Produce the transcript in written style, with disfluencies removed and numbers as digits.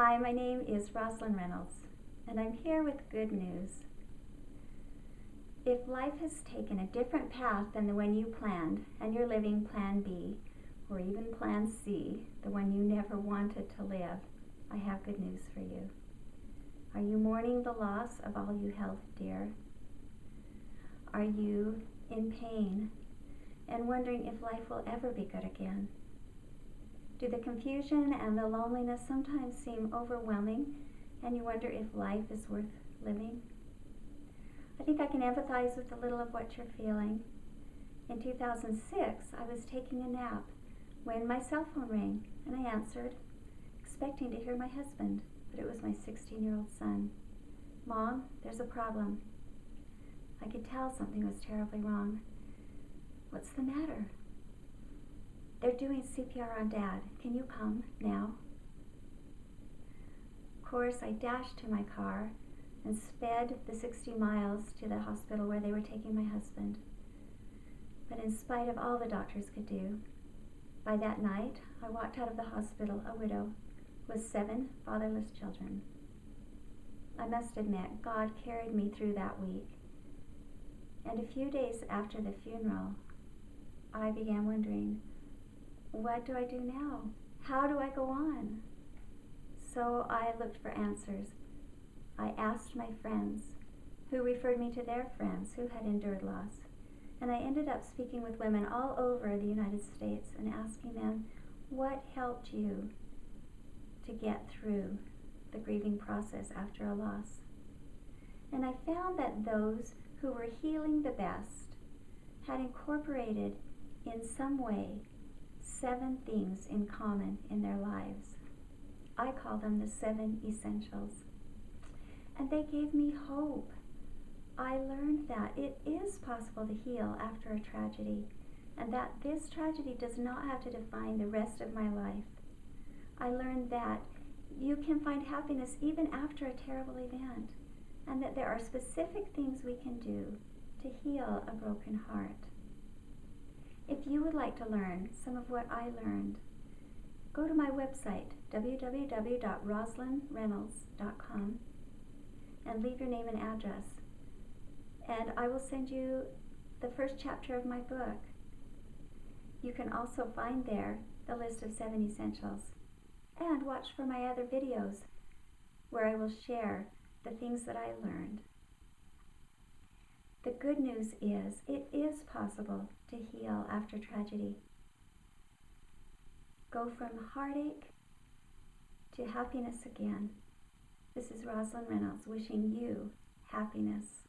Hi, my name is Roslyn Reynolds, and I'm here with good news. If life has taken a different path than the one you planned, and you're living Plan B, or even Plan C, the one you never wanted to live, I have good news for you. Are you mourning the loss of all you held dear? Are you in pain and wondering if life will ever be good again? Do the confusion and the loneliness sometimes seem overwhelming and you wonder if life is worth living? I think I can empathize with a little of what you're feeling. In 2006, I was taking a nap when my cell phone rang and I answered, expecting to hear my husband, but it was my 16-year-old son. Mom, there's a problem. I could tell something was terribly wrong. What's the matter? They're doing CPR on Dad. Can you come now? Of course, I dashed to my car and sped the 60 miles to the hospital where they were taking my husband. But in spite of all the doctors could do, by that night, I walked out of the hospital a widow with 7 fatherless children. I must admit, God carried me through that week. And a few days after the funeral, I began wondering, what do I do now? How do I go on? So I looked for answers. I asked my friends, who referred me to their friends who had endured loss. And I ended up speaking with women all over the United States and asking them, what helped you to get through the grieving process after a loss? And I found that those who were healing the best had incorporated in some way 7 things in common in their lives. I call them the 7 essentials. And they gave me hope. I learned that it is possible to heal after a tragedy, and that this tragedy does not have to define the rest of my life. I learned that you can find happiness even after a terrible event, and that there are specific things we can do to heal a broken heart. If you would like to learn some of what I learned, go to my website, www.roslynreynolds.com, and leave your name and address. And I will send you the first chapter of my book. You can also find there the list of 7 essentials. And watch for my other videos where I will share the things that I learned. The good news is it is possible to heal after tragedy. Go from heartache to happiness again. This is Roslyn Reynolds wishing you happiness.